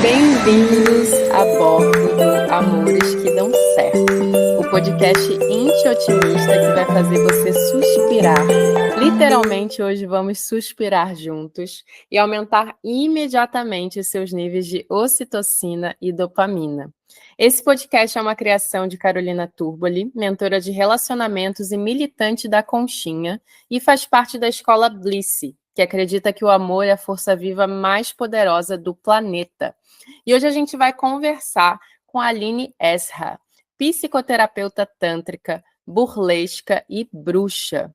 Bem-vindos a bordo do Amores que Dão Certo, o podcast otimista que vai fazer você suspirar. Literalmente, hoje vamos suspirar juntos e aumentar imediatamente os seus níveis de ocitocina e dopamina. Esse podcast é uma criação de Carolina Turboli, mentora de relacionamentos e militante da Conchinha, e faz parte da escola Blissy, que acredita que o amor é a força viva mais poderosa do planeta. E hoje a gente vai conversar com a Aline Esra, psicoterapeuta tântrica, burlesca e bruxa.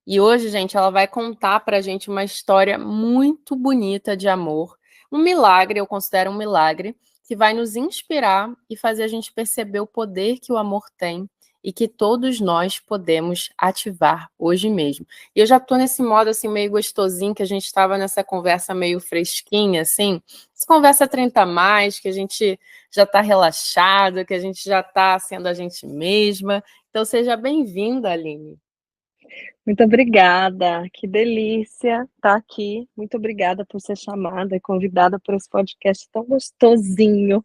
E hoje, gente, ela vai contar para a gente uma história muito bonita de amor, um milagre, eu considero um milagre, que vai nos inspirar e fazer a gente perceber o poder que o amor tem e que todos nós podemos ativar hoje mesmo. E eu já estou nesse modo assim meio gostosinho, que a gente estava nessa conversa meio fresquinha, assim, essa conversa 30 a mais, que a gente já está relaxado, que a gente já está sendo a gente mesma. Então seja bem-vinda, Aline. Muito obrigada, que delícia estar aqui. Muito obrigada por ser chamada e convidada para esse podcast tão gostosinho.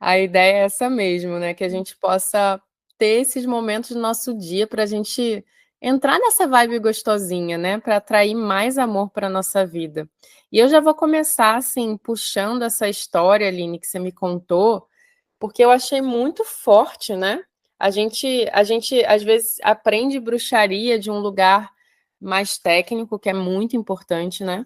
A ideia é essa mesmo, né? Que a gente possa ter esses momentos do nosso dia para a gente entrar nessa vibe gostosinha, né? Para atrair mais amor para a nossa vida. E eu já vou começar, assim, puxando essa história, Aline, que você me contou, porque eu achei muito forte, né? A gente às vezes aprende bruxaria de um lugar mais técnico, que é muito importante, né?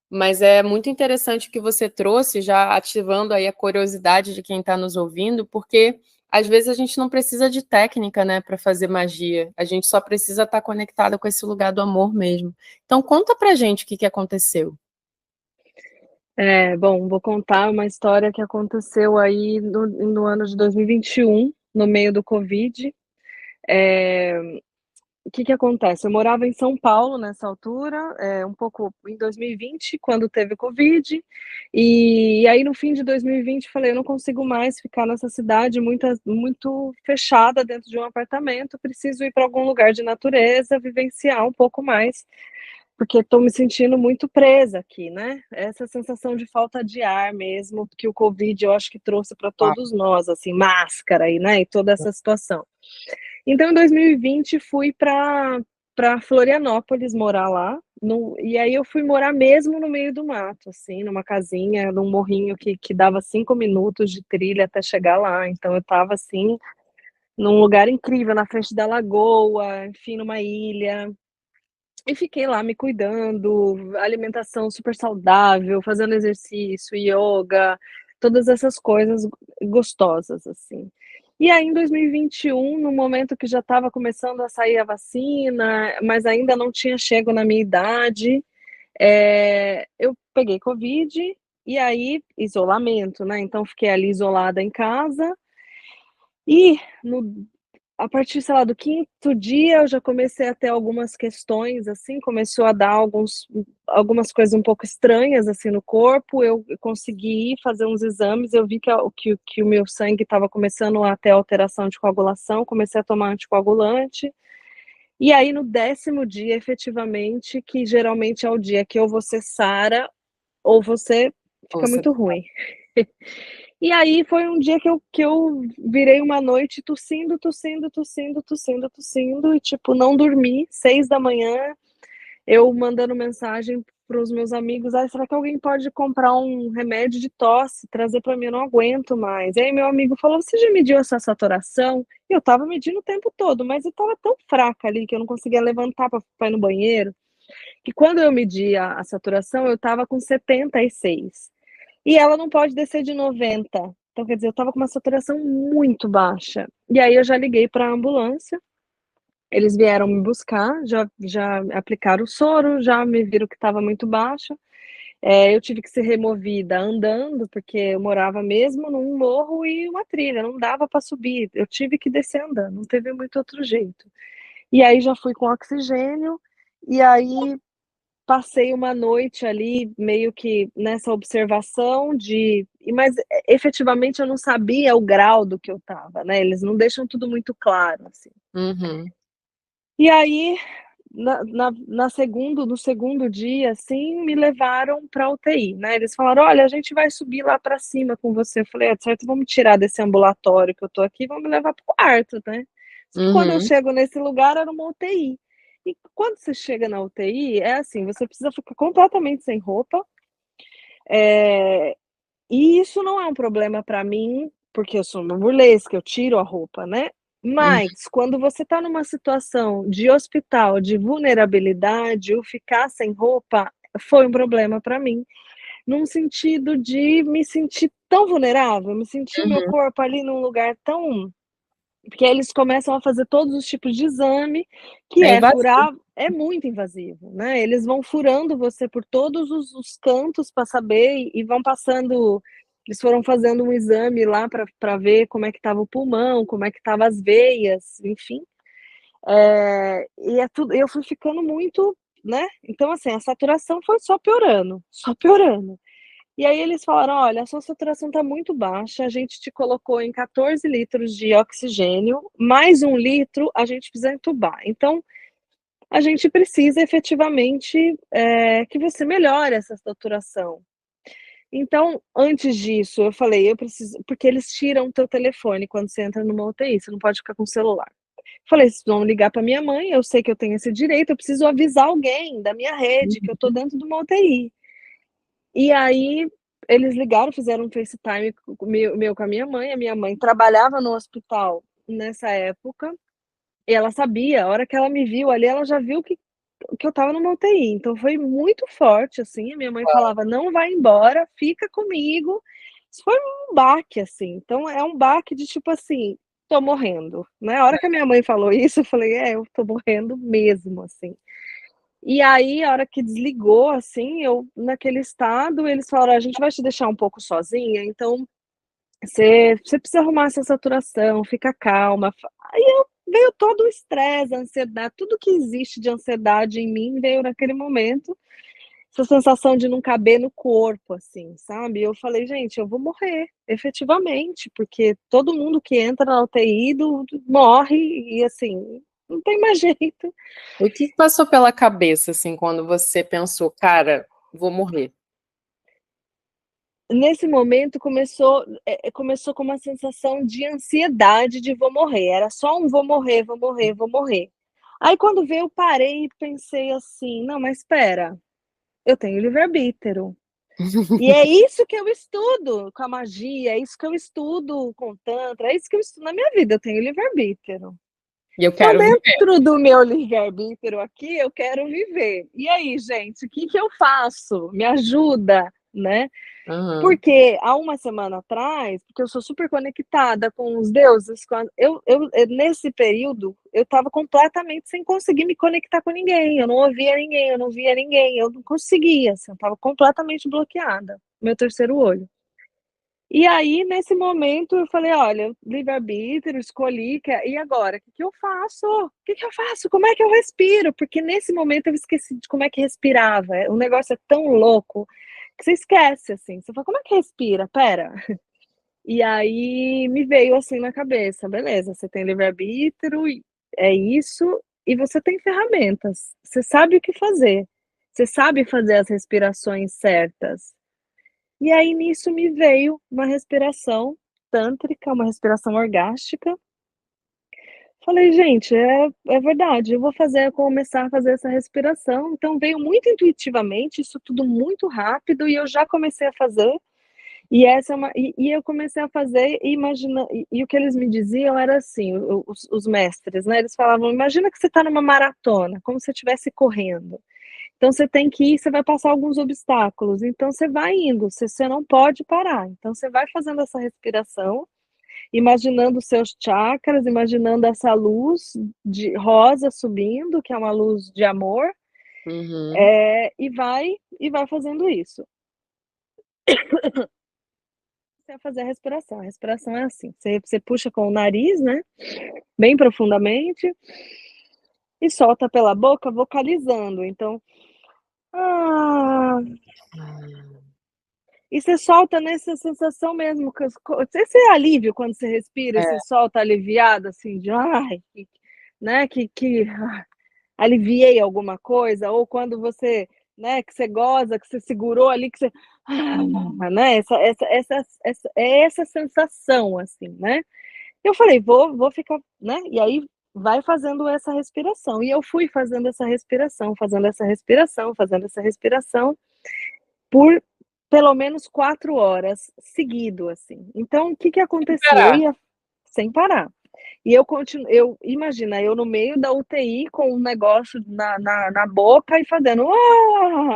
Mas é muito interessante o que você trouxe, já ativando aí a curiosidade de quem está nos ouvindo, porque às vezes a gente não precisa de técnica, né, para fazer magia. A gente só precisa estar conectada com esse lugar do amor mesmo. Então conta pra gente o que aconteceu. Bom, vou contar uma história que aconteceu aí no ano de 2021, no meio do Covid. O que acontece? Eu morava em São Paulo nessa altura, um pouco em 2020, quando teve Covid, e aí no fim de 2020 falei, eu não consigo mais ficar nessa cidade muito fechada dentro de um apartamento, preciso ir para algum lugar de natureza, vivenciar um pouco mais, porque estou me sentindo muito presa aqui, né? Essa sensação de falta de ar mesmo, que o Covid eu acho que trouxe para todos nós, assim, máscara e, né, e toda essa situação. Então, em 2020, fui para Florianópolis morar lá. E aí eu fui morar mesmo no meio do mato, assim, numa casinha, num morrinho que dava 5 minutos de trilha até chegar lá. Então eu estava assim, num lugar incrível, na frente da lagoa, enfim, numa ilha. E fiquei lá me cuidando, alimentação super saudável, fazendo exercício, yoga, todas essas coisas gostosas, assim. E aí, em 2021, no momento que já estava começando a sair a vacina, mas ainda não tinha chego na minha idade, eu peguei Covid e aí isolamento, né? Então, fiquei ali isolada em casa. E a partir, sei lá, do quinto dia, eu já comecei a ter algumas questões, assim, começou a dar algumas coisas um pouco estranhas, assim, no corpo. Eu consegui ir fazer uns exames, eu vi que o meu sangue estava começando a ter alteração de coagulação, comecei a tomar anticoagulante. E aí, no 10º dia, efetivamente, que geralmente é o dia que ou você sara ou você fica Ouça. muito ruim. E aí foi um dia que eu virei uma noite tossindo, tossindo, tossindo, tossindo, tossindo, e tipo, não dormi, 6 da manhã, eu mandando mensagem para os meus amigos, será que alguém pode comprar um remédio de tosse, trazer para mim, eu não aguento mais. E aí meu amigo falou, você já mediu essa saturação? E eu tava medindo o tempo todo, mas eu tava tão fraca ali, que eu não conseguia levantar para ir no banheiro, que quando eu medi a saturação, eu tava com 76. E ela não pode descer de 90. Então, quer dizer, eu estava com uma saturação muito baixa. E aí eu já liguei para a ambulância, eles vieram me buscar, já aplicaram o soro, já me viram que estava muito baixa. Eu tive que ser removida andando, porque eu morava mesmo num morro e uma trilha, não dava para subir. Eu tive que descer andando, não teve muito outro jeito. E aí já fui com oxigênio, e aí passei uma noite ali meio que nessa observação mas efetivamente eu não sabia o grau do que eu estava, né, eles não deixam tudo muito claro, assim. Uhum. E aí no segundo dia, assim, me levaram para UTI, né? Eles falaram: olha, a gente vai subir lá para cima com você. Eu falei: certo, vamos tirar desse ambulatório que eu tô aqui, vamos me levar para o quarto, né? Só que quando eu Uhum. chego nesse lugar, era uma UTI. E quando você chega na UTI, é assim, você precisa ficar completamente sem roupa. E isso não é um problema para mim, porque eu sou uma burlesca, eu tiro a roupa, né. Hum. Mas quando você está numa situação de hospital, de vulnerabilidade, o ficar sem roupa foi um problema para mim, num sentido de me sentir tão vulnerável, me sentir o meu Uhum. corpo ali num lugar tão, porque eles começam a fazer todos os tipos de exame, que É é invasivo. furar, é muito invasivo, né, eles vão furando você por todos os cantos para saber e vão passando, eles foram fazendo um exame lá para ver como é que estava o pulmão, como é que estava as veias, enfim. E é tudo, eu fui ficando muito, né, então assim, a saturação foi só piorando, só piorando. E aí eles falaram: "Olha, a sua saturação está muito baixa, a gente te colocou em 14 litros de oxigênio, mais 1 litro a gente precisa entubar. Então, a gente precisa efetivamente, que você melhore essa saturação". Então, antes disso, eu falei: "Eu preciso", porque eles tiram o teu telefone quando você entra numa UTI, você não pode ficar com o celular. Falei: "Vocês vão ligar para minha mãe, eu sei que eu tenho esse direito, eu preciso avisar alguém da minha rede que eu tô Uhum. dentro de uma UTI". E aí, eles ligaram, fizeram um FaceTime meu com a minha mãe trabalhava no hospital nessa época, e ela sabia, a hora que ela me viu ali, ela já viu que eu estava numa UTI, então foi muito forte, assim, a minha mãe Uau. falava: "Não vai embora, fica comigo". Isso foi um baque, assim, então é um baque de tipo assim: "Tô morrendo", né, a hora que a minha mãe falou isso, eu falei: "É, eu tô morrendo mesmo", assim. E aí, a hora que desligou, assim, eu naquele estado, eles falaram: "A gente vai te deixar um pouco sozinha, então você precisa arrumar essa saturação, fica calma". Aí eu veio todo o estresse, a ansiedade, tudo que existe de ansiedade em mim veio naquele momento, essa sensação de não caber no corpo, assim, sabe. Eu falei: "Gente, eu vou morrer, efetivamente", porque todo mundo que entra na UTI morre e, assim, não tem mais jeito. O que que passou pela cabeça, assim, quando você pensou: "Cara, vou morrer"? Nesse momento começou com uma sensação de ansiedade de vou morrer, era só um vou morrer, vou morrer, vou morrer. Aí quando veio eu parei e pensei assim: "Não, mas espera, eu tenho livre-arbítrio". E é isso que eu estudo com a magia, é isso que eu estudo com o tantra, é isso que eu estudo na minha vida, eu tenho livre-arbítrio. E eu Então quero viver. dentro do meu livre-arbítrio aqui, eu quero viver. E aí gente, o que que eu faço? Me ajuda, né. Aham. Porque há uma semana atrás, porque eu sou super conectada com os deuses, com a nesse período, eu estava completamente sem conseguir me conectar com ninguém, eu não ouvia ninguém, eu não via ninguém, eu não conseguia, assim, eu estava completamente bloqueada, meu terceiro olho. E aí, nesse momento, eu falei: "Olha, livre-arbítrio, escolhi que e agora, o que que eu faço? O que que eu faço? Como é que eu respiro?". Porque nesse momento eu esqueci de como é que respirava, o negócio é tão louco que você esquece, assim, você fala: "Como é que respira? Espera". E aí me veio assim na cabeça: "Beleza, você tem livre-arbítrio e é isso, e você tem ferramentas, você sabe o que fazer, você sabe fazer as respirações certas". E aí nisso me veio uma respiração tântrica, uma respiração orgástica. Falei: "Gente, é verdade, eu vou fazer começar a fazer essa respiração". Então veio muito intuitivamente, isso tudo muito rápido e eu já comecei a fazer. E essa é uma e eu comecei a fazer e o que eles me diziam era assim, os mestres, né, eles falavam: "Imagina que você está numa maratona, como se você estivesse correndo. Então você tem que ir, você vai passar alguns obstáculos, então você vai indo, você não pode parar. Então você vai fazendo essa respiração, imaginando os seus chakras, imaginando essa luz de rosa subindo, que é uma luz de amor, Uhum. e vai fazendo isso". Você vai fazer a respiração é assim, você puxa com o nariz, né, bem profundamente, e solta pela boca vocalizando, então, "ah". E você solta nessa sensação mesmo que esse alívio quando você respira e É. você solta aliviado, assim, de "ai", que, né, que aliviei alguma coisa, ou quando você, né, que você goza, que você segurou ali, que você, né, essa sensação, assim, né. Eu falei: "Vou ficar", né, e aí vai fazendo essa respiração. E eu fui fazendo essa respiração, fazendo essa respiração, fazendo essa respiração, por pelo menos 4 horas seguido, assim. Então o que que Sem acontecia? Eu parar. ia sem parar. E eu imagina, eu no meio da UTI com um negócio na boca e fazendo: "Ah!".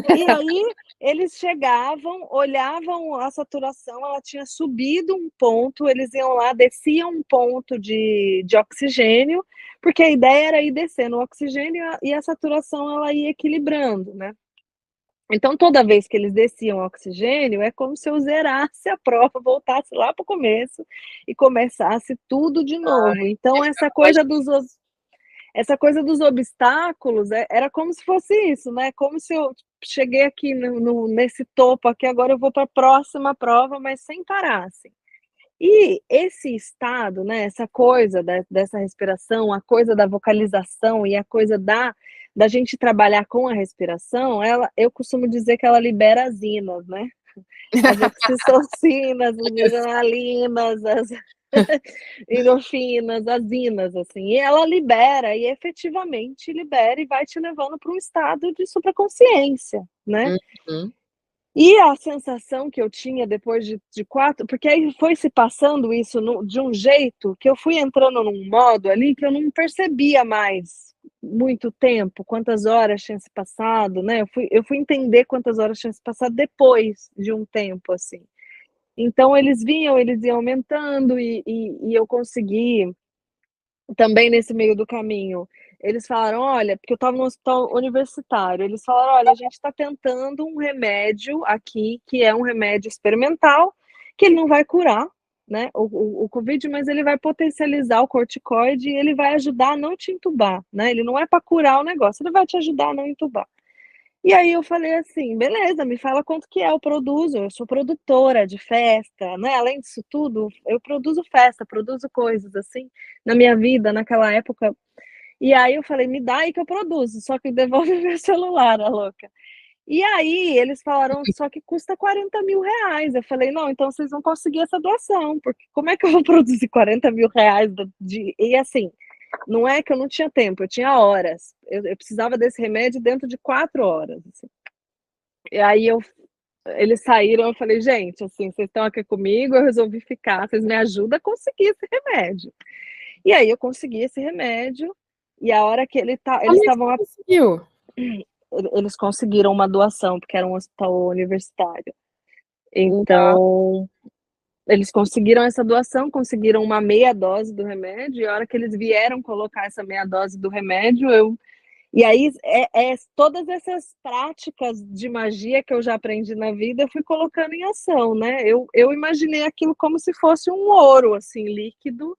E aí eles chegavam, olhavam a saturação, ela tinha subido um ponto, eles iam lá, desciam um ponto de oxigênio, porque a ideia era ir descendo o oxigênio e a saturação ela ia equilibrando, né. Então toda vez que eles desciam o oxigênio, é como se eu zerasse a prova, voltasse lá para o começo e começasse tudo de novo. Então Aí ficava mais essa coisa dos obstáculos, era como se fosse isso, né, como se eu cheguei aqui nesse topo aqui, agora eu vou para a próxima prova, mas sem parar, assim. E esse estado, né, essa coisa dessa respiração, a coisa da vocalização e a coisa da gente trabalhar com a respiração, eu costumo dizer que ela libera as inas, né, as oxitocinas, as adrenalinas, as endorfinas, as inas, assim, e ela libera, e efetivamente libera e vai te levando para um estado de supraconsciência, né. uhum. E a sensação que eu tinha depois de 4, porque aí foi se passando isso de um jeito que eu fui entrando num modo ali que eu não percebia mais muito tempo, quantas horas tinha se passado, né, eu fui entender quantas horas tinha se passado depois de um tempo, assim. Então eles vinham, eles iam aumentando e eu consegui também nesse meio do caminho, eles falaram: "Olha", porque eu estava no hospital universitário, eles falaram: "Olha, a gente está tentando um remédio aqui, que é um remédio experimental, que ele não vai curar, né, o covid, mas ele vai potencializar o corticoide e ele vai ajudar a não te entubar, né, ele não é para curar o negócio, ele vai te ajudar a não entubar". E aí eu falei assim: "Beleza, me fala quanto que é, eu produzo, eu sou produtora de festa, né, além disso tudo, eu produzo festa, produzo coisas, assim, na minha vida, naquela época". E aí eu falei: "Me dá aí que eu produzo, só que devolve meu celular, a louca". E aí eles falaram: "Só que custa R$ 40.000". Eu falei: "Não, então vocês vão conseguir essa doação, porque como é que eu vou produzir R$ 40.000 e assim, não é que eu não tinha tempo, eu tinha horas. Eu precisava desse remédio dentro de 4 horas, assim. E aí eles saíram, eu falei: "Gente, assim, vocês estão aqui comigo, eu resolvi ficar, vocês me ajudam a conseguir esse remédio". E aí eu consegui esse remédio, e a hora que eles Como é que estavam você conseguiu? eles conseguiram uma doação, porque era um hospital universitário. Uau! Então, eles conseguiram essa doação, conseguiram uma meia dose do remédio, e a hora que eles vieram colocar essa meia dose do remédio, e aí todas essas práticas de magia que eu já aprendi na vida, eu fui colocando em ação, né. Eu imaginei aquilo como se fosse um ouro, assim, líquido,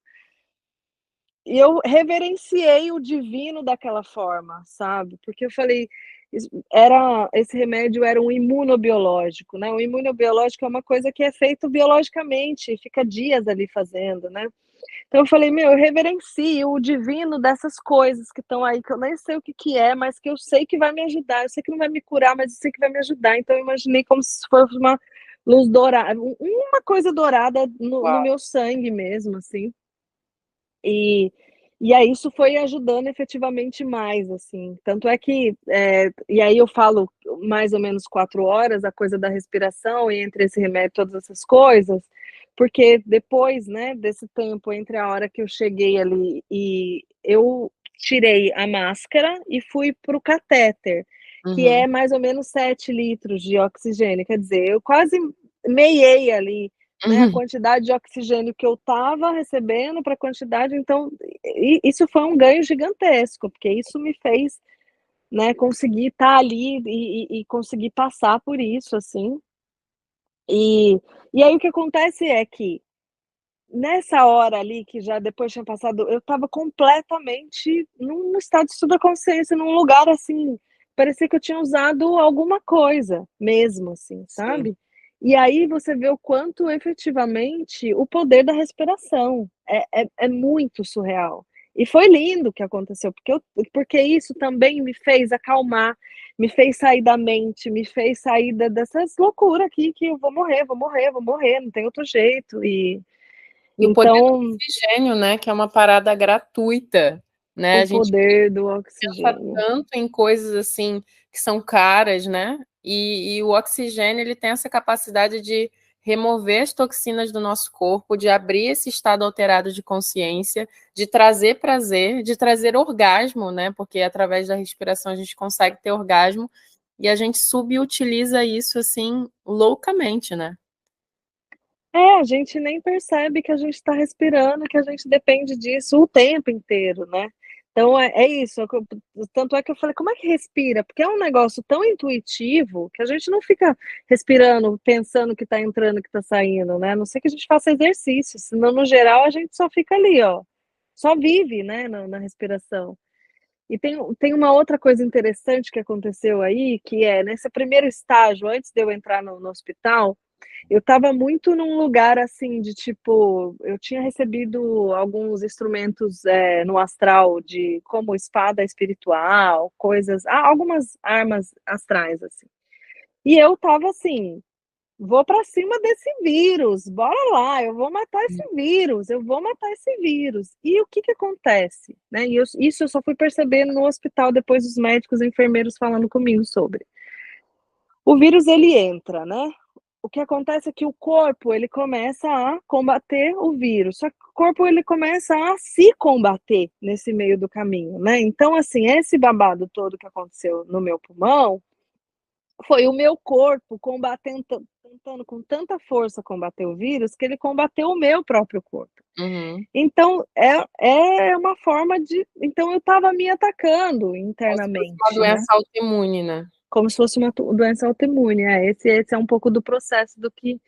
e eu reverenciei o divino daquela forma, sabe, porque eu falei, esse remédio era um imunobiológico, né, o imunobiológico é uma coisa que é feito biologicamente, fica dias ali fazendo, né. Então eu falei: "Meu, eu reverencio o divino dessas coisas que estão aí, que eu nem sei o que que é, mas que eu sei que vai me ajudar, eu sei que não vai me curar, mas eu sei que vai me ajudar". Então eu imaginei como se fosse uma luz dourada, uma coisa dourada no Uau! meu sangue mesmo, assim. E e aí isso foi ajudando efetivamente mais, assim. Tanto é que, e aí eu falo mais ou menos 4 horas, a coisa da respiração e entre esse remédio, todas essas coisas, porque depois, né, desse tempo entre a hora que eu cheguei ali e eu tirei a máscara e fui para o catéter, que é Uhum. mais ou menos 7 litros de oxigênio, quer dizer, eu quase meiei ali, né, a Uhum. quantidade de oxigênio que eu estava recebendo para a quantidade, então isso foi um ganho gigantesco, porque isso me fez, né, conseguir estar ali e conseguir passar por isso, assim. E e aí o que acontece é que, nessa hora ali que já depois tinha passado, eu estava completamente num estado de superconsciência, num lugar, assim, parecia que eu tinha usado alguma coisa mesmo, assim, Sim. sabe. E aí você vê o quanto efetivamente o poder da respiração é muito surreal. E foi lindo o que aconteceu, porque isso também me fez acalmar, me fez sair da mente, me fez sair dessas loucuras aqui que eu vou morrer, vou morrer, vou morrer, não tem outro jeito. E o poder do Então, oxigênio, né, que é uma parada gratuita, né, o a gente poder do pensa oxigênio. tanto em coisas, assim, que são caras, né, e o oxigênio, ele tem essa capacidade de remover as toxinas do nosso corpo, de abrir esse estado alterado de consciência, de trazer prazer, de trazer orgasmo, né, porque através da respiração a gente consegue ter orgasmo, e a gente subutiliza isso, assim, loucamente, né. É, a gente nem percebe que a gente está respirando, que a gente depende disso o tempo inteiro, né. Então é isso, é o que eu tanto é que eu falei: "Como é que respira?", porque é um negócio tão intuitivo que a gente não fica respirando, pensando que está entrando, que está saindo, né, a não ser que a gente faça exercício, senão no geral a gente só fica ali, ó, só vive, né, na respiração. E tem uma outra coisa interessante que aconteceu aí, que é nesse primeiro estágio, antes de eu entrar no hospital, eu estava muito num lugar, assim, de tipo, eu tinha recebido alguns instrumentos, no astral de como espada espiritual, coisas algumas armas astrais, assim. E eu estava assim: "Vou para cima desse vírus, bora lá, eu vou matar esse vírus, eu vou matar esse vírus". E o que que acontece, né, e isso eu só fui perceber no hospital depois dos médicos e enfermeiros falando comigo sobre. O vírus ele entra, né, o que acontece é que o corpo, ele começa a combater o vírus, só que o corpo ele começa a se combater nesse meio do caminho, né. Então, assim, esse babado todo que aconteceu no meu pulmão, foi o meu corpo combatendo tentando com tanta força combater o vírus, que ele combateu o meu próprio corpo. Uhum. Então, é uma forma de então eu estava me atacando Como se fosse uma internamente, né. doença autoimune, né. Como se fosse uma doença autoimune, esse é um pouco do processo do que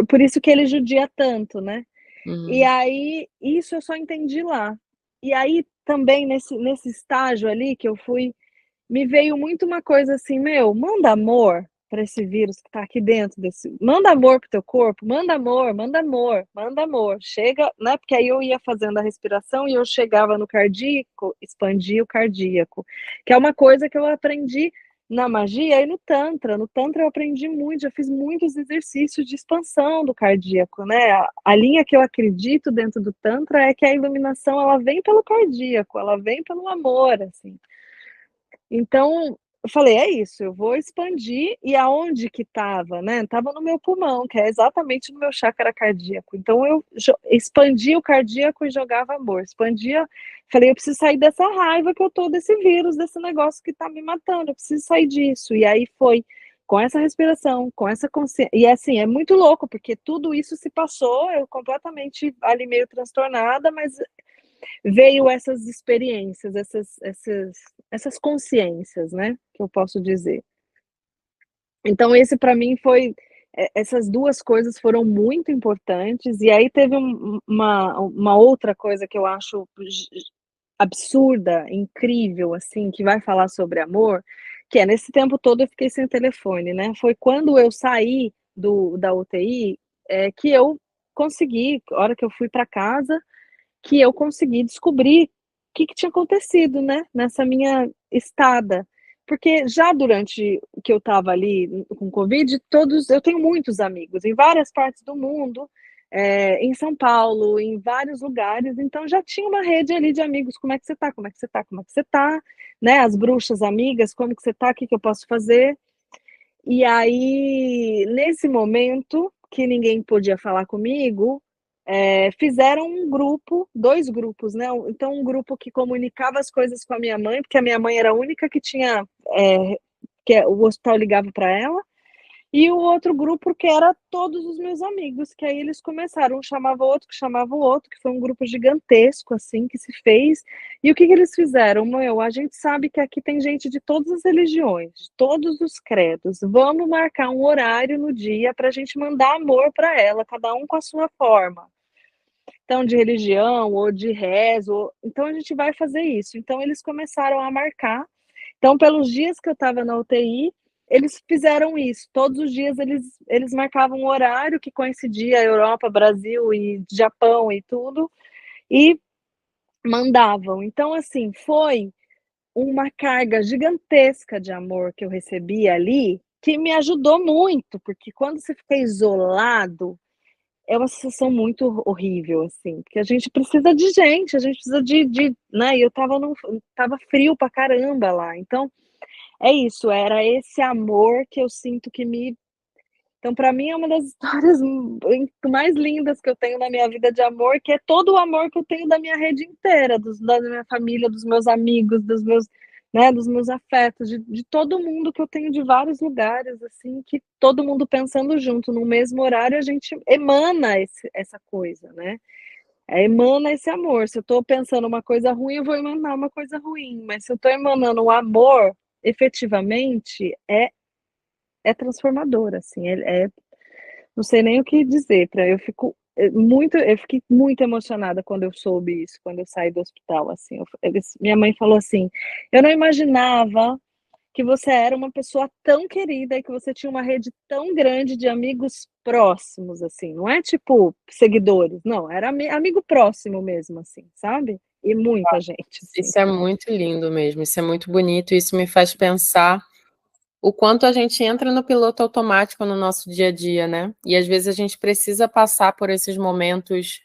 por isso que ele judia tanto, né. E Uhum. aí, isso eu só entendi lá. E aí, também nesse estágio ali que eu fui, me veio muito uma coisa assim: "Meu, manda amor para esse vírus que tá aqui dentro desse manda amor para o teu corpo, manda amor, manda amor, manda amor". Chega, né, porque aí eu ia fazendo a respiração e eu chegava no cardíaco, expandia o cardíaco, que é uma coisa que eu aprendi na magia e no tantra. No tantra eu aprendi muito, já fiz muitos exercícios de expansão do cardíaco, né. A linha que eu acredito dentro do tantra é que a iluminação ela vem pelo cardíaco, ela vem pelo amor, assim. Então, eu falei: "É isso, eu vou expandir", e aonde que estava, né, estava no meu pulmão, que é exatamente no meu chácara cardíaco. Então eu expandia o cardíaco e jogava amor, expandia, falei: "Eu preciso sair dessa raiva que eu tô desse vírus, desse negócio que tá me matando, eu preciso sair disso". E aí foi com essa respiração, com essa consciência e assim, é muito louco, porque tudo isso se passou, eu completamente ali meio transtornada, mas veio essas experiências, essas consciências, né, que eu posso dizer. Então esse para mim foi essas 2 coisas foram muito importantes, e aí teve uma outra coisa que eu acho absurda, incrível, assim, que vai falar sobre amor, que é nesse tempo todo eu fiquei sem telefone, né, foi quando eu saí da UTI, que eu consegui, a hora que eu fui para casa, que eu consegui descobrir o que tinha acontecido, né, nessa minha estada. Porque já durante que eu estava ali com covid, todos eu tenho muitos amigos em várias partes do mundo, em São Paulo, em vários lugares, então já tinha uma rede ali de amigos: "Como é que você tá? Como é que você tá? Como é que você tá?", né, as bruxas amigas: "Como que você tá? O que que eu posso fazer?". E aí, nesse momento, que ninguém podia falar comigo, fizeram um grupo, 2 grupos, né, então um grupo que comunicava as coisas com a minha mãe, porque a minha mãe era a única que tinha, o hospital ligava para ela, e o outro grupo que era todos os meus amigos, que aí eles começaram, um chamava o outro, que chamava o outro, que foi um grupo gigantesco, assim, que se fez. E o que que eles fizeram? "Meu, a gente sabe que aqui tem gente de todas as religiões, de todos os credos, vamos marcar um horário no dia para a gente mandar amor para ela, cada um com a sua forma. Então, de religião ou de rezo, então a gente vai fazer isso". Então eles começaram a marcar, então, pelos dias que eu estava na UTI, eles fizeram isso. Todos os dias eles marcavam um horário que coincidia Europa, Brasil e Japão e tudo, e mandavam. Então, assim, foi uma carga gigantesca de amor que eu recebi ali, que me ajudou muito, porque quando você fica isolado, é uma sensação muito horrível, assim, porque a gente precisa de gente, a gente precisa de né, e eu estava frio pra caramba lá, então é isso, era esse amor que eu sinto que me então para mim é uma das histórias mais lindas que eu tenho na minha vida de amor, que é todo o amor que eu tenho da minha rede inteira, da minha família, dos meus amigos, dos meus, né, dos meus afetos, de todo mundo que eu tenho de vários lugares, assim, que todo mundo pensando junto, no mesmo horário, a gente emana essa coisa, né? Emana esse amor. Se eu estou pensando uma coisa ruim, eu vou emanar uma coisa ruim, mas se eu estou emanando o amor, efetivamente, é transformador, assim, não sei nem o que dizer, eu fico eu fiquei muito emocionada quando eu soube isso, quando eu saí do hospital, assim, minha mãe falou assim: "Eu não imaginava que você era uma pessoa tão querida e que você tinha uma rede tão grande de amigos próximos, assim, não é tipo seguidores, não, era amigo próximo mesmo, assim, sabe? E muita gente, assim". Isso é muito lindo mesmo, isso é muito bonito, isso me faz pensar o quanto a gente entra no piloto automático no nosso dia a dia, né? E às vezes a gente precisa passar por esses momentos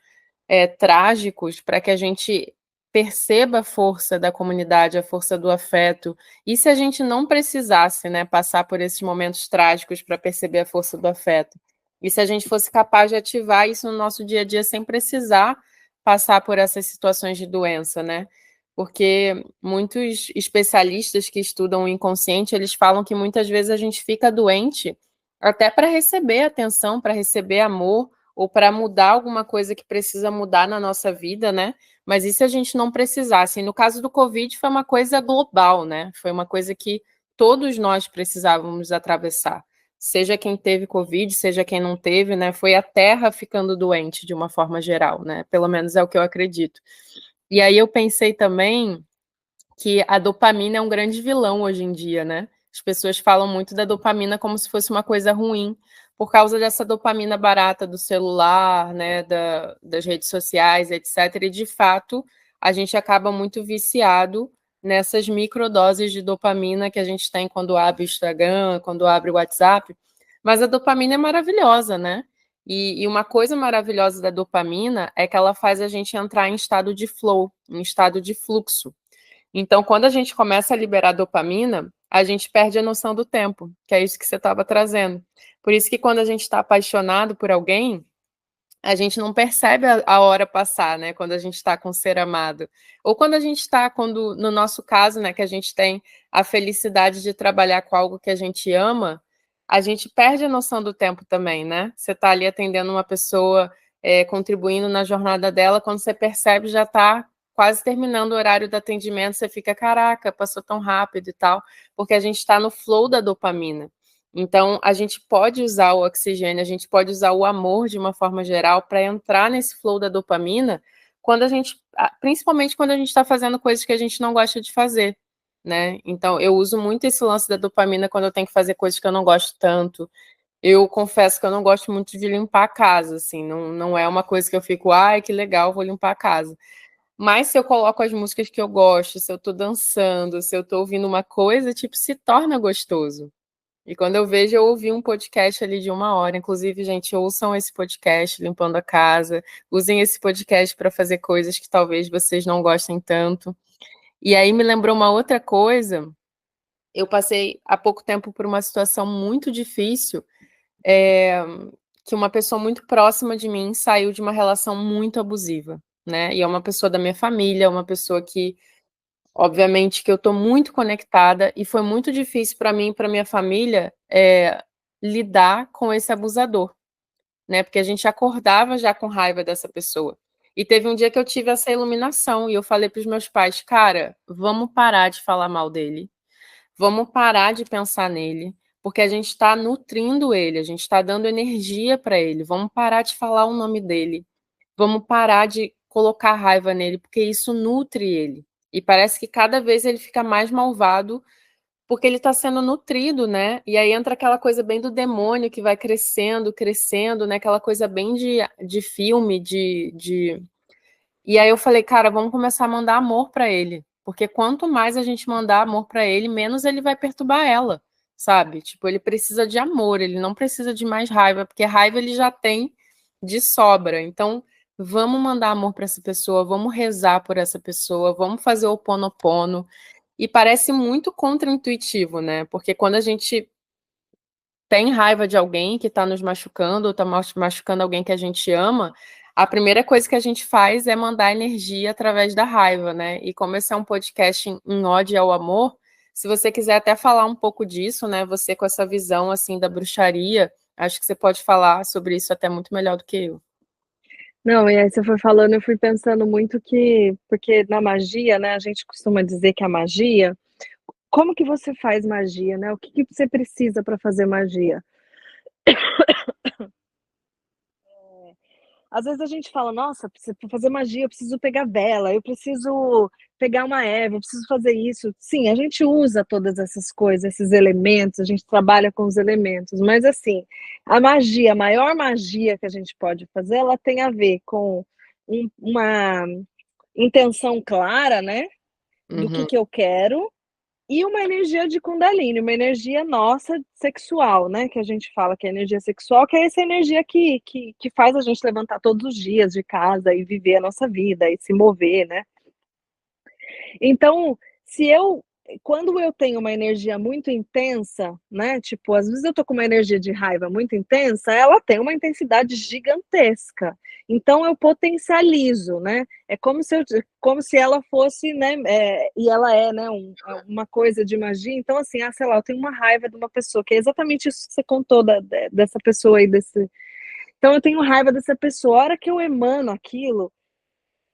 trágicos para que a gente perceba a força da comunidade, a força do afeto. E se a gente não precisasse, né, passar por esses momentos trágicos para perceber a força do afeto? E se a gente fosse capaz de ativar isso no nosso dia a dia sem precisar passar por essas situações de doença, né? Porque muitos especialistas que estudam o inconsciente, eles falam que muitas vezes a gente fica doente até para receber atenção, para receber amor, ou para mudar alguma coisa que precisa mudar na nossa vida, né? Mas e se a gente não precisasse? E no caso do Covid foi uma coisa global, né? Foi uma coisa que todos nós precisávamos atravessar. Seja quem teve Covid, seja quem não teve, né? Foi a Terra ficando doente de uma forma geral, né? Pelo menos é o que eu acredito. E aí eu pensei também que a dopamina é um grande vilão hoje em dia, né? As pessoas falam muito da dopamina como se fosse uma coisa ruim, por causa dessa dopamina barata do celular, né, das redes sociais, etc. E, de fato, a gente acaba muito viciado nessas microdoses de dopamina que a gente tem quando abre o Instagram, quando abre o WhatsApp. Mas a dopamina é maravilhosa, né? E uma coisa maravilhosa da dopamina é que ela faz a gente entrar em estado de flow, em estado de fluxo. Então, quando a gente começa a liberar dopamina, a gente perde a noção do tempo, que é isso que você estava trazendo. Por isso que quando a gente está apaixonado por alguém, a gente não percebe a hora passar, né? Quando a gente está com o ser amado. Ou quando a gente está, quando, no nosso caso, né, que a gente tem a felicidade de trabalhar com algo que a gente ama, a gente perde a noção do tempo também, né? Você está ali atendendo uma pessoa, contribuindo na jornada dela, quando você percebe, já está quase terminando o horário do atendimento, você fica, caraca, passou tão rápido e tal, porque a gente está no flow da dopamina. Então, a gente pode usar o oxigênio, a gente pode usar o amor de uma forma geral para entrar nesse flow da dopamina, quando a gente, principalmente quando a gente está fazendo coisas que a gente não gosta de fazer, né? Então, eu uso muito esse lance da dopamina quando eu tenho que fazer coisas que eu não gosto tanto. Eu confesso que eu não gosto muito de limpar a casa, assim, não é uma coisa que eu fico, ai, que legal, vou limpar a casa. Mas se eu coloco as músicas que eu gosto, se eu tô dançando, se eu tô ouvindo uma coisa, tipo, se torna gostoso. E quando eu vejo, eu ouvi um podcast ali de 1 hora. Inclusive, gente, ouçam esse podcast limpando a casa. Usem esse podcast para fazer coisas que talvez vocês não gostem tanto. E aí me lembrou uma outra coisa. Eu passei há pouco tempo por uma situação muito difícil, é, que uma pessoa muito próxima de mim saiu de uma relação muito abusiva, né? E é uma pessoa da minha família, uma pessoa que obviamente que eu estou muito conectada e foi muito difícil para mim e para minha família lidar com esse abusador, né? Porque a gente acordava já com raiva dessa pessoa. E teve um dia que eu tive essa iluminação e eu falei para os meus pais, cara, vamos parar de falar mal dele, vamos parar de pensar nele, porque a gente está nutrindo ele, a gente está dando energia para ele, vamos parar de falar o nome dele. Vamos parar de colocar raiva nele, porque isso nutre ele. E parece que cada vez ele fica mais malvado, porque ele está sendo nutrido, né? E aí entra aquela coisa bem do demônio que vai crescendo, crescendo, né? Aquela coisa bem de filme, de. E aí eu falei, cara, vamos começar a mandar amor para ele, porque quanto mais a gente mandar amor para ele, menos ele vai perturbar ela, sabe? Tipo, ele precisa de amor, ele não precisa de mais raiva, porque raiva ele já tem de sobra. Então, vamos mandar amor para essa pessoa, vamos rezar por essa pessoa, vamos fazer o Ponopono. E parece muito contraintuitivo, né? Porque quando a gente tem raiva de alguém que está nos machucando ou está machucando alguém que a gente ama, a primeira coisa que a gente faz é mandar energia através da raiva, né? E como esse é um podcast em ódio ao amor, se você quiser até falar um pouco disso, né? Você com essa visão assim da bruxaria, acho que você pode falar sobre isso até muito melhor do que eu. Não, e aí você foi falando, eu fui pensando muito que, porque na magia, né, a gente costuma dizer que a magia, como que você faz magia, né? O que que você precisa para fazer magia? Às vezes a gente fala: "Nossa, pra fazer magia eu preciso pegar vela, eu preciso pegar uma erva, eu preciso fazer isso". Sim, a gente usa todas essas coisas, esses elementos, a gente trabalha com os elementos, mas assim, a magia, a maior magia que a gente pode fazer, ela tem a ver com uma intenção clara, né, do Uhum, que eu quero, e uma energia de Kundalini, uma energia nossa sexual, né, que a gente fala que é energia sexual, que é essa energia que faz a gente levantar todos os dias de casa e viver a nossa vida e se mover, né. Então, se eu quando eu tenho uma energia muito intensa, né, tipo, às vezes eu tô com uma energia de raiva muito intensa, ela tem uma intensidade gigantesca. Então eu potencializo, né. É como se ela fosse, né, e ela é, né, uma coisa de magia. Então, assim, sei lá, eu tenho uma raiva de uma pessoa, que é exatamente isso que você contou dessa pessoa aí, desse então eu tenho raiva dessa pessoa. A hora que eu emano aquilo,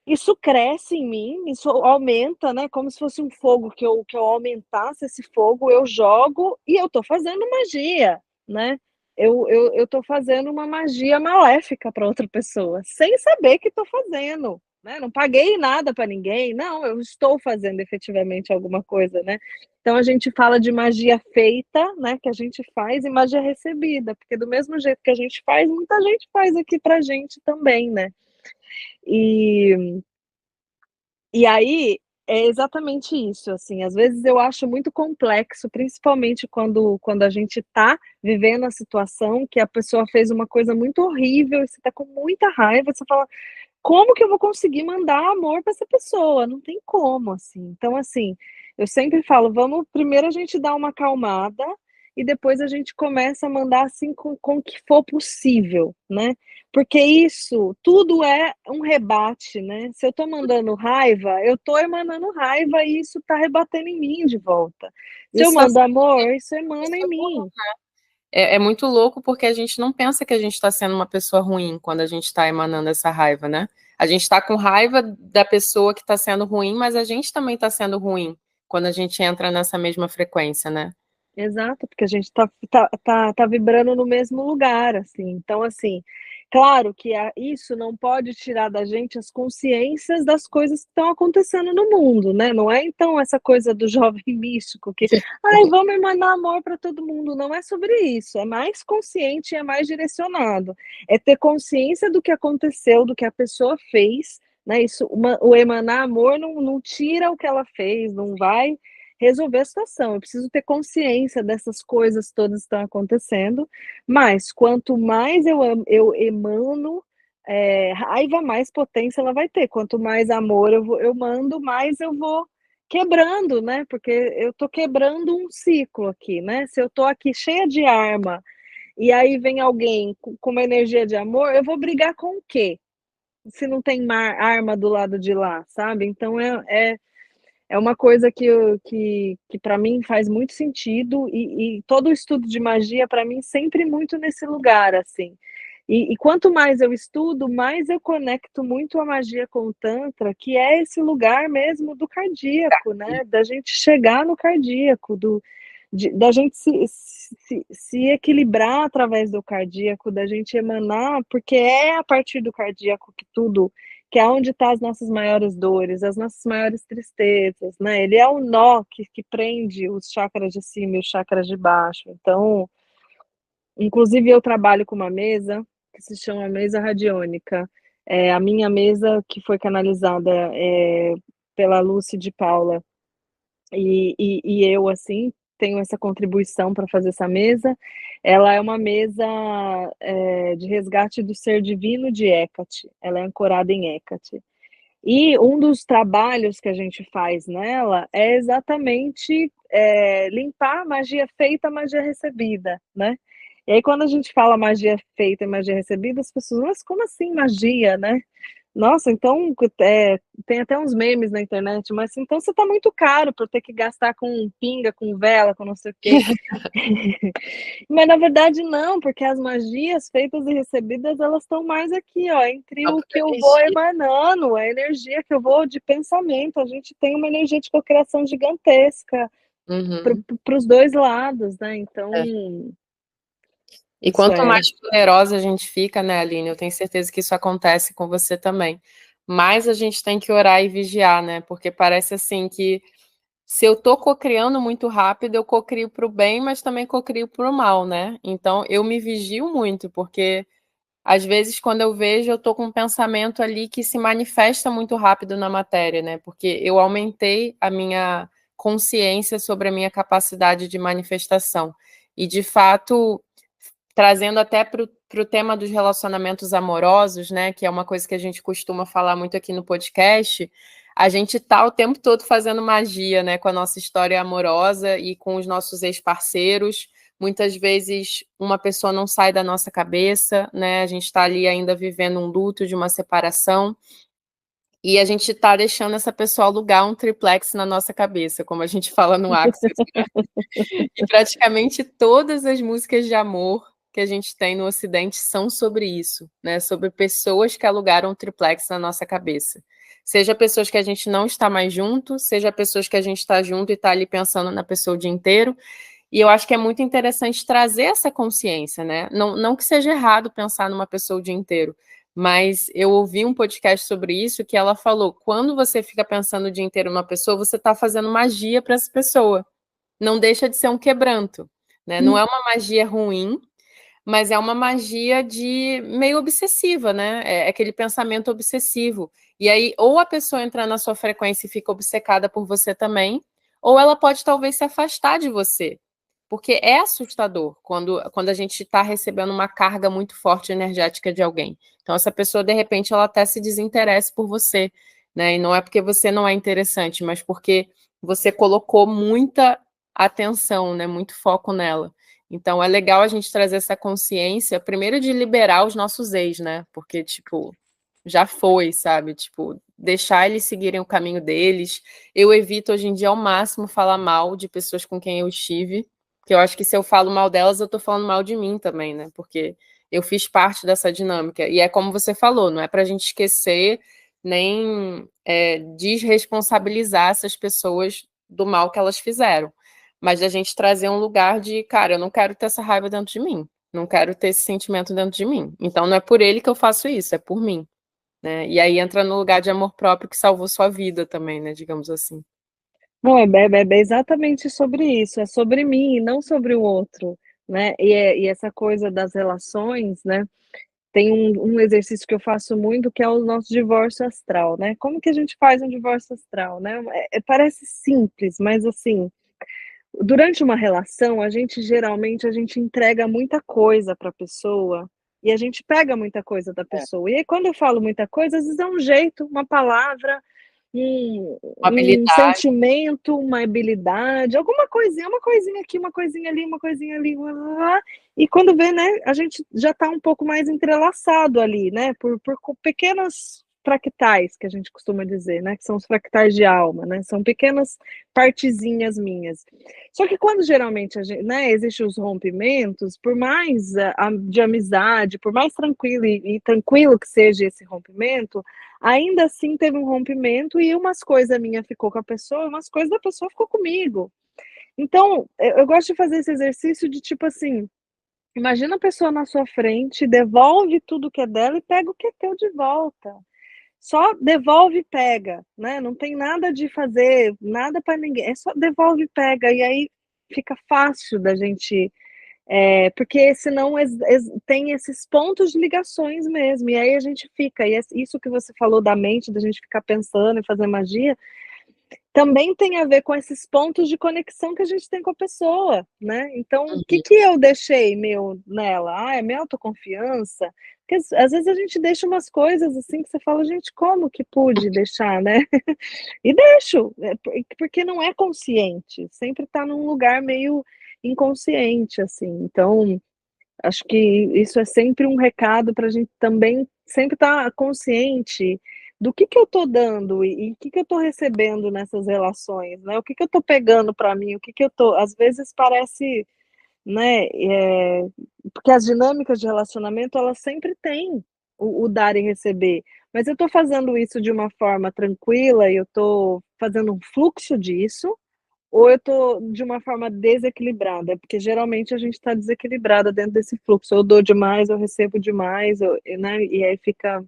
isso cresce em mim, isso aumenta, né, como se fosse um fogo que eu aumentasse esse fogo, eu jogo e eu tô fazendo magia, né. Eu tô fazendo uma magia maléfica para outra pessoa, sem saber que tô fazendo, né, não paguei nada para ninguém, não, eu estou fazendo efetivamente alguma coisa, né. Então a gente fala de magia feita, né, que a gente faz, e magia recebida, porque do mesmo jeito que a gente faz, muita gente faz aqui pra gente também, né. E e aí, é exatamente isso, assim, às vezes eu acho muito complexo, principalmente quando a gente tá vivendo a situação que a pessoa fez uma coisa muito horrível e você tá com muita raiva, você fala: "Como que eu vou conseguir mandar amor para essa pessoa?". Não tem como, assim. Então, assim, eu sempre falo: "Vamos primeiro a gente dar uma acalmada e depois a gente começa a mandar, assim, com o que for possível", né. Porque isso tudo é um rebate, né. Se eu tô mandando raiva, eu tô emanando raiva e isso tá rebatendo em mim de volta. Se eu isso mando amor, isso emana em é mim. É muito louco porque a gente não pensa que a gente está sendo uma pessoa ruim quando a gente está emanando essa raiva, né? A gente está com raiva da pessoa que está sendo ruim, mas a gente também está sendo ruim quando a gente entra nessa mesma frequência, né? Exato, porque a gente tá vibrando no mesmo lugar, assim. Então, assim, claro que isso não pode tirar da gente as consciências das coisas que estão acontecendo no mundo, né, não é então essa coisa do jovem místico que: "Ai, vamos emanar amor para todo mundo", não é sobre isso, é mais consciente e é mais direcionado. É ter consciência do que aconteceu, do que a pessoa fez, né, isso o emanar amor não tira o que ela fez, não vai resolver a situação. Eu preciso ter consciência dessas coisas todas que estão acontecendo, mas quanto mais eu emano, raiva, mais potência ela vai ter. Quanto mais amor eu mando, mais eu vou quebrando, né, porque eu tô quebrando um ciclo aqui, né. Se eu tô aqui cheia de arma, e aí vem alguém com uma energia de amor, eu vou brigar com o quê? Se não tem arma do lado de lá, sabe. Então é uma coisa que para mim faz muito sentido e todo o estudo de magia para mim sempre muito nesse lugar, assim. E quanto mais eu estudo, mais eu conecto muito a magia com o tantra, que é esse lugar mesmo do cardíaco, né, da gente chegar no cardíaco, da gente se equilibrar através do cardíaco, da gente emanar, porque é a partir do cardíaco que é onde está as nossas maiores dores, as nossas maiores tristezas, né, ele é o nó que prende os chakras de cima e os chakras de baixo. Então, inclusive eu trabalho com uma mesa que se chama mesa radiônica, A minha mesa, que foi canalizada pela Lúcia de Paula, e eu, assim, tenho essa contribuição para fazer essa mesa. Ela é uma mesa de resgate do ser divino de Hecate, ela é ancorada em Hecate. E um dos trabalhos que a gente faz nela é exatamente limpar a magia feita, a magia recebida, né? E aí, quando a gente fala magia feita e magia recebida, as pessoas, mas como assim magia, né? Nossa, então tem até uns memes na internet, mas então você tá muito caro por ter que gastar com pinga, com vela, com não sei o quê. Mas na verdade não, porque as magias feitas e recebidas, elas estão mais aqui, ó, entre o que eu vou Energia. emanando, a energia que eu vou de pensamento. A gente tem uma energia de cocriação gigantesca Uhum. para os dois lados, né? Então, É. E isso quanto é. mais poderosa a gente fica, né, Aline? Eu tenho certeza que isso acontece com você também. Mais a gente tem que orar e vigiar, né? Porque parece assim que se eu tô cocriando muito rápido, eu cocrio para o bem, mas também cocrio para o mal, né? Então eu me vigio muito, porque às vezes quando eu vejo, eu tô com um pensamento ali que se manifesta muito rápido na matéria, né? Porque eu aumentei a minha consciência sobre a minha capacidade de manifestação. E de fato trazendo até para o tema dos relacionamentos amorosos, né? Que é uma coisa que a gente costuma falar muito aqui no podcast. A gente tá o tempo todo fazendo magia, né? Com a nossa história amorosa e com os nossos ex-parceiros. Muitas vezes uma pessoa não sai da nossa cabeça, né? A gente está ali ainda vivendo um luto de uma separação. E a gente está deixando essa pessoa alugar um triplex na nossa cabeça, como a gente fala no Axis, né? E praticamente todas as músicas de amor que a gente tem no Ocidente são sobre isso, né? Sobre pessoas que alugaram um triplex na nossa cabeça. Seja pessoas que a gente não está mais junto, seja pessoas que a gente está junto e está ali pensando na pessoa o dia inteiro. E eu acho que é muito interessante trazer essa consciência, né? Não que seja errado pensar numa pessoa o dia inteiro, mas eu ouvi um podcast sobre isso que ela falou: quando você fica pensando o dia inteiro numa pessoa, você está fazendo magia para essa pessoa. Não deixa de ser um quebranto, né? Não é uma magia ruim, mas é uma magia de meio obsessiva, né? É aquele pensamento obsessivo. E aí, ou a pessoa entra na sua frequência e fica obcecada por você também, ou ela pode talvez se afastar de você. Porque é assustador quando a gente está recebendo uma carga muito forte energética de alguém. Então, essa pessoa, de repente, ela até se desinteressa por você, né? E não é porque você não é interessante, mas porque você colocou muita atenção, né? Muito foco nela. Então é legal a gente trazer essa consciência, primeiro de liberar os nossos ex, né? Porque, tipo, já foi, sabe? Tipo, deixar eles seguirem o caminho deles. Eu evito hoje em dia ao máximo falar mal de pessoas com quem eu estive, porque eu acho que se eu falo mal delas, eu tô falando mal de mim também, né? Porque eu fiz parte dessa dinâmica. E é como você falou, não é pra gente esquecer nem desresponsabilizar essas pessoas do mal que elas fizeram, mas a gente trazer um lugar de, cara, eu não quero ter essa raiva dentro de mim, não quero ter esse sentimento dentro de mim. Então não é por ele que eu faço isso, é por mim, né? E aí entra no lugar de amor próprio que salvou sua vida também, né? Digamos assim. Não, é exatamente sobre isso, é sobre mim e não sobre o outro, né? E essa coisa das relações, né? Tem um exercício que eu faço muito, que é o nosso divórcio astral, né? Como que a gente faz um divórcio astral, né? Parece simples, mas assim, durante uma relação, a gente entrega muita coisa para a pessoa e a gente pega muita coisa da É. pessoa. E aí, quando eu falo muita coisa, às vezes é um jeito, uma palavra, Uma um habilidade, sentimento, uma habilidade, alguma coisinha, uma coisinha aqui, uma coisinha ali, uma coisinha ali, blá, blá, blá. E quando vê, né, a gente já está um pouco mais entrelaçado ali, né, por pequenas fractais, que a gente costuma dizer, né, que são os fractais de alma, né, são pequenas partezinhas minhas. Só que quando geralmente a gente, né, existem os rompimentos, por mais de amizade, por mais tranquilo e tranquilo que seja esse rompimento, ainda assim teve um rompimento e umas coisas minha ficou com a pessoa, umas coisas da pessoa ficou comigo. Então, eu gosto de fazer esse exercício de tipo assim, imagina a pessoa na sua frente, devolve tudo que é dela e pega o que é teu de volta. Só devolve e pega, né? Não tem nada de fazer, nada para ninguém. É só devolve e pega. E aí fica fácil da gente Porque senão tem esses pontos de ligações mesmo, e aí a gente fica, e isso que você falou da mente, da gente ficar pensando e fazer magia, também tem a ver com esses pontos de conexão que a gente tem com a pessoa, né. Então, o que Uhum. que eu deixei meu nela? É minha autoconfiança? Porque às vezes a gente deixa umas coisas, assim, que você fala: "Gente, como que pude deixar, né?" E deixo, porque não é consciente, sempre está num lugar meio inconsciente, assim. Então, acho que isso é sempre um recado para a gente também sempre estar consciente do que eu estou dando e o que que eu estou recebendo nessas relações, né, o que que eu estou pegando para mim, o que que eu estou às vezes parece, né, porque as dinâmicas de relacionamento elas sempre têm o dar e receber, mas eu estou fazendo isso de uma forma tranquila e eu estou fazendo um fluxo disso, ou eu tô de uma forma desequilibrada? Porque geralmente a gente tá desequilibrada dentro desse fluxo, eu dou demais, eu recebo demais, né, e aí fica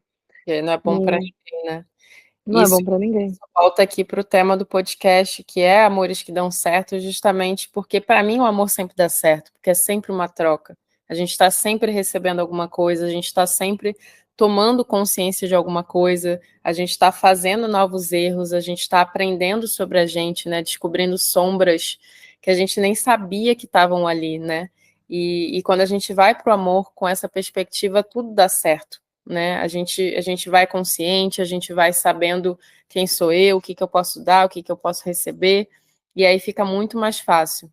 Que não é bom para num ninguém, né. não é Isso bom pra ninguém. volta aqui para o tema do podcast, que é amores que dão certo, justamente porque para mim o amor sempre dá certo, porque é sempre uma troca. A gente está sempre recebendo alguma coisa, a gente está sempre tomando consciência de alguma coisa, a gente está fazendo novos erros, a gente está aprendendo sobre a gente, né, descobrindo sombras que a gente nem sabia que estavam ali, né. E quando a gente vai para o amor com essa perspectiva, tudo dá certo, né. A gente vai consciente, a gente vai sabendo quem sou eu, o que que eu posso dar, o que que eu posso receber, e aí fica muito mais fácil.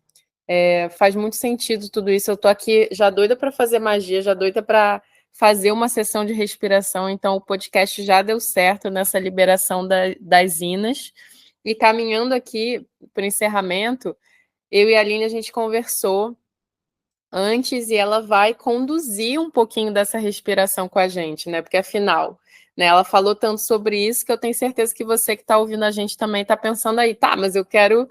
Faz muito sentido tudo isso. Eu tô aqui já doida para fazer magia, já doida para fazer uma sessão de respiração, então o podcast já deu certo nessa liberação das inas. E caminhando aqui para o encerramento, eu e a Aline, a gente conversou antes e ela vai conduzir um pouquinho dessa respiração com a gente, né? Porque afinal, né, ela falou tanto sobre isso que eu tenho certeza que você que está ouvindo a gente também está pensando aí, tá, mas eu quero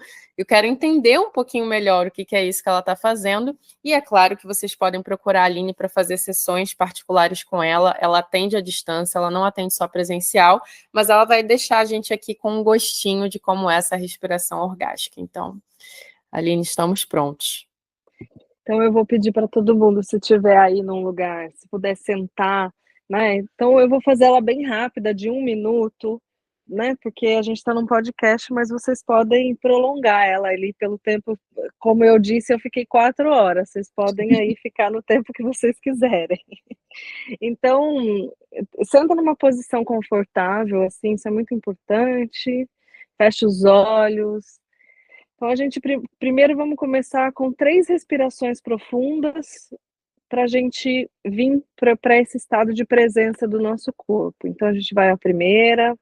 entender um pouquinho melhor o que que é isso que ela está fazendo. E é claro que vocês podem procurar a Aline para fazer sessões particulares com ela. Ela atende à distância, ela não atende só presencial, mas ela vai deixar a gente aqui com um gostinho de como é essa respiração orgástica. Então, Aline, estamos prontos. Então eu vou pedir para todo mundo, se tiver aí num lugar, se puder sentar, né, então eu vou fazer ela bem rápida, de 1 minuto, né, porque a gente está num podcast, mas vocês podem prolongar ela ali pelo tempo, como eu disse, eu fiquei 4 horas, vocês podem aí ficar no tempo que vocês quiserem. Então, senta numa posição confortável, assim, isso é muito importante, fecha os olhos. Então a gente primeiro vamos começar com 3 respirações profundas, para a gente vir para esse estado de presença do nosso corpo. Então a gente vai a primeira,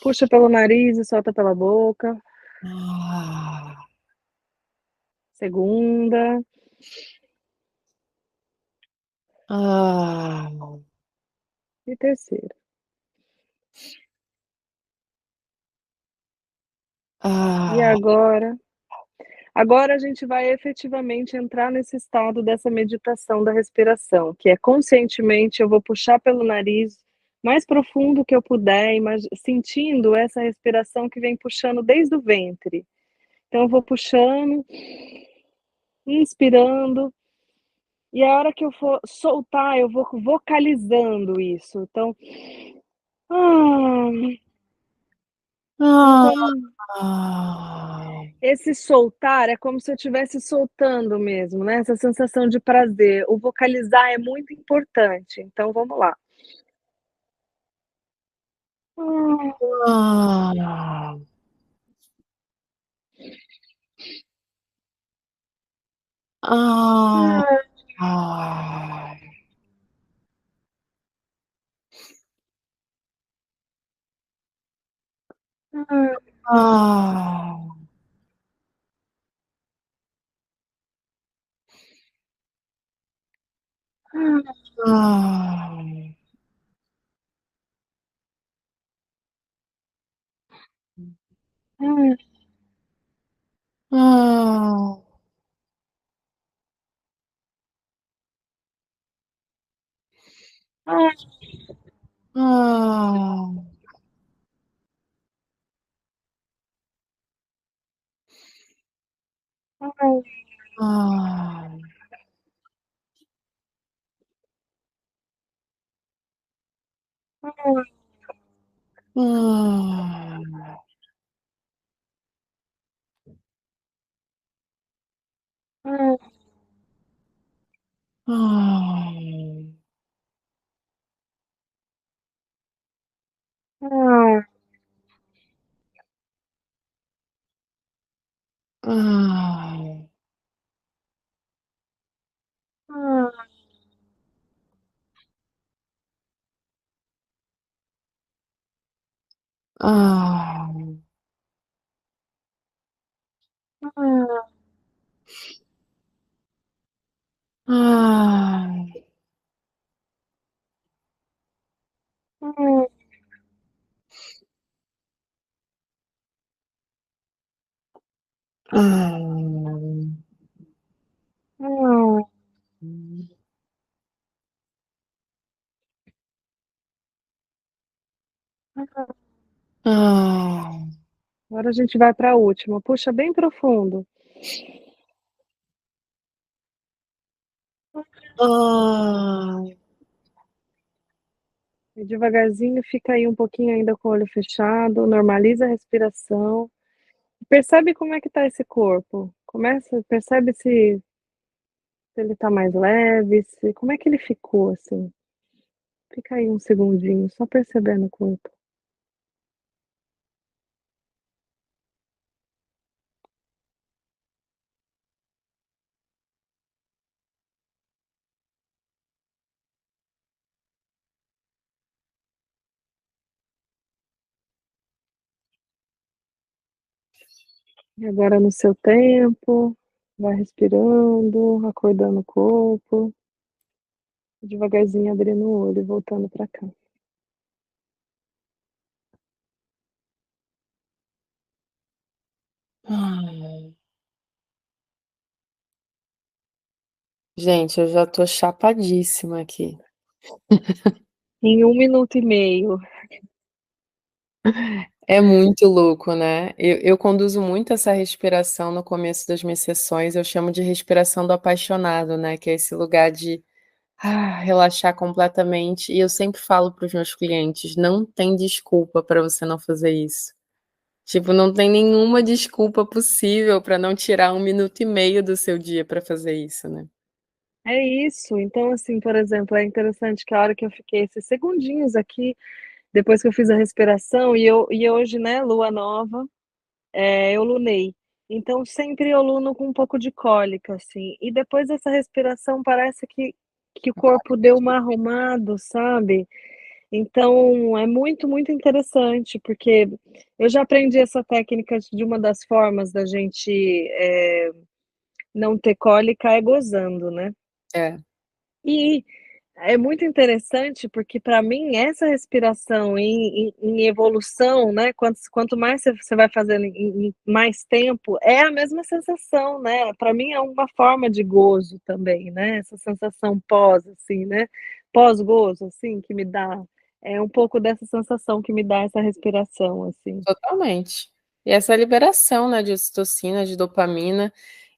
puxa pelo nariz e solta pela boca. Ah. Segunda, Ah, e terceira. E ah, agora a gente vai efetivamente entrar nesse estado dessa meditação da respiração, que é conscientemente eu vou puxar pelo nariz mais profundo que eu puder, sentindo essa respiração que vem puxando desde o ventre. Então eu vou puxando, inspirando, e a hora que eu for soltar, eu vou vocalizando isso. Então, ah, ah, então ah, esse soltar é como se eu estivesse soltando mesmo, né, essa sensação de prazer. O vocalizar é muito importante, então vamos lá. Ah, ah, ah, ah, ah, ah, ah, ah, ah, ah, ah, ah, ah, Ah, ah, ah, ah, ah, ah, Agora a gente vai para a última. Puxa bem profundo. ah, E devagarzinho, fica aí um pouquinho ainda com o olho fechado, normaliza a respiração. Percebe como é que tá esse corpo. Percebe se ele tá mais leve, se como é que ele ficou, assim. Fica aí um segundinho, só percebendo o corpo. E agora no seu tempo, vai respirando, acordando o corpo, devagarzinho abrindo o olho e voltando para cá. ah. Gente, eu já tô chapadíssima aqui. Em 1 minuto e meio. É muito louco, né? Eu conduzo muito essa respiração no começo das minhas sessões, eu chamo de respiração do apaixonado, né? Que é esse lugar de relaxar completamente. E eu sempre falo para os meus clientes: não tem desculpa para você não fazer isso. Tipo, não tem nenhuma desculpa possível para não tirar 1 minuto e meio do seu dia para fazer isso, né? É isso. Então, assim, por exemplo, é interessante que a hora que eu fiquei esses segundinhos aqui, depois que eu fiz a respiração, e hoje, né, lua nova, eu lunei. Então, sempre eu luno com um pouco de cólica, assim. E depois dessa respiração, parece que o corpo deu uma arrumado, sabe? Então, é muito, muito interessante, porque eu já aprendi essa técnica de uma das formas da gente não ter cólica é gozando, né? É, E é muito interessante, porque para mim essa respiração em evolução, né, quanto mais você vai fazendo em mais tempo, é a mesma sensação, né, para mim é uma forma de gozo também, né, essa sensação pós, assim, né, pós-gozo, assim, que me dá, é um pouco dessa sensação que me dá essa respiração, assim. totalmente. E essa liberação, né, de ocitocina, de dopamina.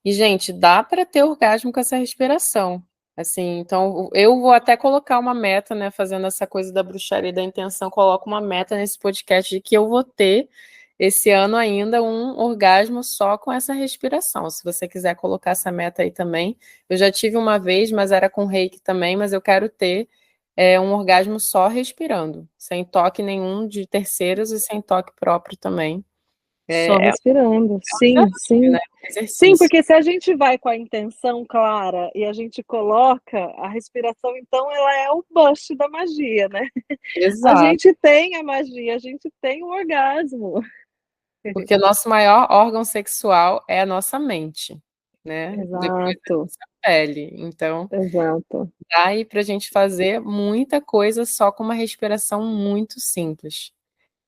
E, gente, dá para ter orgasmo com essa respiração. Assim, então eu vou até colocar uma meta, né, fazendo essa coisa da bruxaria e da intenção, coloco uma meta nesse podcast de que eu vou ter esse ano ainda um orgasmo só com essa respiração. Se você quiser colocar essa meta aí também, eu já tive uma vez, mas era com reiki também, mas eu quero ter um orgasmo só respirando, sem toque nenhum de terceiros e sem toque próprio também. Só É respirando, um sim, desafio, né? sim. Um Sim, exercício. porque se a gente vai com a intenção clara e a gente coloca a respiração, então ela é o bust da magia, né. A Exato. gente tem a magia, a gente tem o orgasmo. Porque o nosso maior órgão sexual é a nossa mente, né? Depois é a Exato, nossa pele. Então, exato. dá aí pra gente fazer muita coisa só com uma respiração muito simples.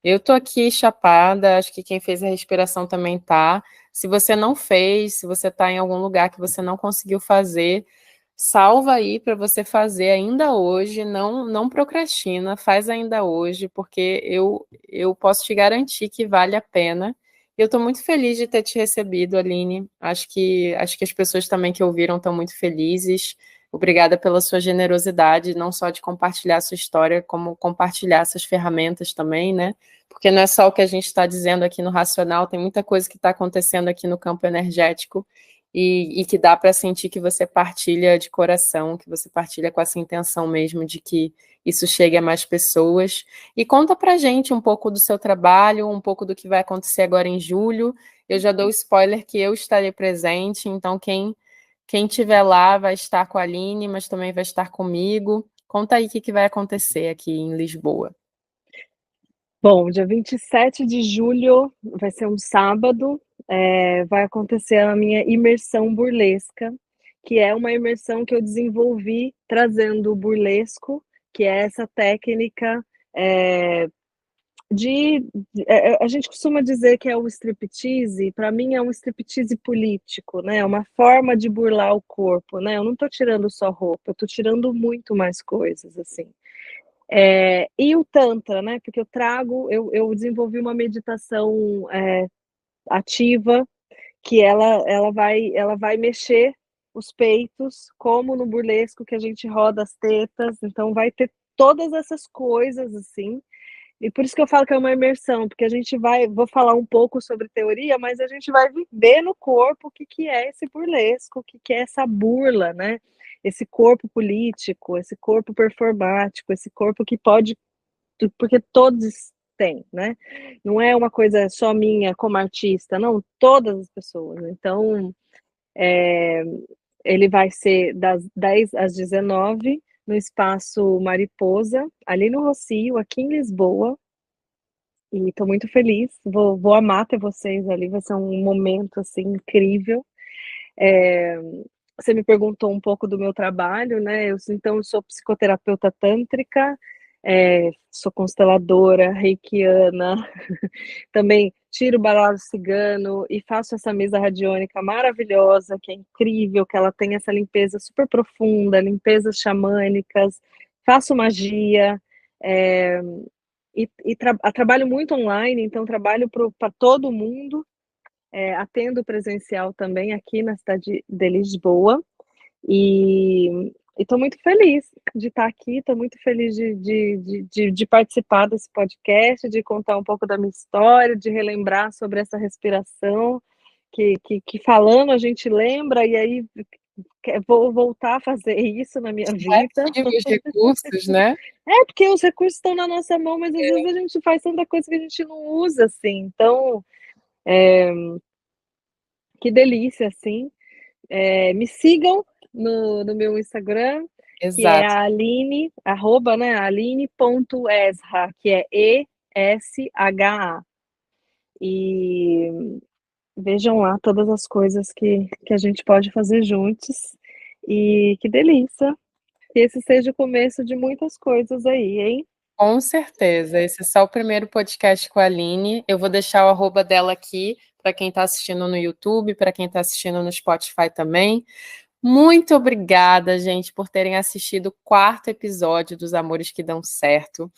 Eu tô aqui chapada, acho que quem fez a respiração também tá. Se você não fez, se você tá em algum lugar que você não conseguiu fazer, salva aí para você fazer ainda hoje, não procrastina, faz ainda hoje, porque eu posso te garantir que vale a pena. Eu estou muito feliz de ter te recebido, Aline. Acho que as pessoas também que ouviram estão muito felizes. Obrigada pela sua generosidade, não só de compartilhar a sua história, como compartilhar essas ferramentas também, né? Porque não é só o que a gente está dizendo aqui no Racional, tem muita coisa que está acontecendo aqui no campo energético e que dá para sentir que você partilha de coração, que você partilha com essa intenção mesmo de que isso chegue a mais pessoas. E conta para a gente um pouco do seu trabalho, um pouco do que vai acontecer agora em julho. Eu já dou spoiler que eu estarei presente, então quem estiver lá vai estar com a Aline, mas também vai estar comigo. Conta aí o que vai acontecer aqui em Lisboa. Bom, dia 27 de julho vai ser um sábado, vai acontecer a minha imersão burlesca, que é uma imersão que eu desenvolvi trazendo o burlesco, que é essa técnica a gente costuma dizer que é o striptease, para mim é um striptease político, né? É uma forma de burlar o corpo, né? Eu não estou tirando só roupa, eu estou tirando muito mais coisas, assim. E o Tantra, né? Porque eu desenvolvi uma meditação ativa que ela vai mexer os peitos, como no burlesco que a gente roda as tetas, então vai ter todas essas coisas assim. E por isso que eu falo que é uma imersão, porque vou falar um pouco sobre teoria, mas a gente vai viver no corpo o que é esse burlesco, o que é essa burla, né? Esse corpo político, esse corpo performático, esse corpo que pode, porque todos têm, né? Não é uma coisa só minha como artista, não, todas as pessoas. Então, ele vai ser das 10 às 19 no Espaço Mariposa, ali no Rocio, aqui em Lisboa. E estou muito feliz, vou amar ter vocês ali, vai ser um momento assim incrível. Você me perguntou um pouco do meu trabalho, né? Eu sou psicoterapeuta tântrica, sou consteladora, reikiana, também tiro baralho cigano e faço essa mesa radiônica maravilhosa, que é incrível, que ela tem essa limpeza super profunda, limpezas xamânicas, faço magia, trabalho muito online, então trabalho para todo mundo, atendo presencial também aqui na cidade de Lisboa, e estou muito feliz de estar aqui, estou muito feliz de participar desse podcast, de contar um pouco da minha história, de relembrar sobre essa respiração, que falando a gente lembra, e aí vou voltar a fazer isso na minha vida. Reative os recursos, né? Porque os recursos estão na nossa mão, mas às vezes a gente faz tanta coisa que a gente não usa, assim. Então, que delícia, assim. Me sigam no meu Instagram, que é Exato. a Aline, @ né, aline.esha, que é ESHA. E vejam lá todas as coisas que a gente pode fazer juntos. E que delícia. Que esse seja o começo de muitas coisas aí, hein? Com certeza. Esse é só o primeiro podcast com a Aline. Eu vou deixar o arroba dela aqui para quem está assistindo no YouTube, para quem está assistindo no Spotify também. Muito obrigada, gente, por terem assistido o 4º episódio dos Amores que Dão Certo.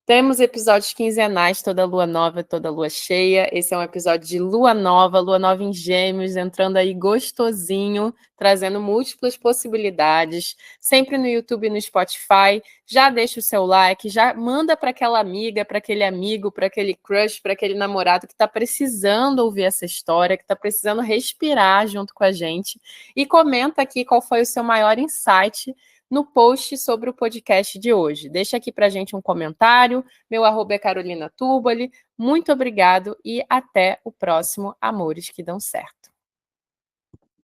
Temos episódios quinzenais, toda lua nova, toda lua cheia. Esse é um episódio de lua nova em Gêmeos, entrando aí gostosinho, trazendo múltiplas possibilidades. Sempre no YouTube e no Spotify. Já deixa o seu like, já manda para aquela amiga, para aquele amigo, para aquele crush, para aquele namorado que está precisando ouvir essa história, que está precisando respirar junto com a gente. E comenta aqui qual foi o seu maior insight no post sobre o podcast de hoje. Deixa aqui para a gente um comentário. Meu arroba é Carolina Turboli. Muito obrigado e até o próximo Amores que Dão Certo.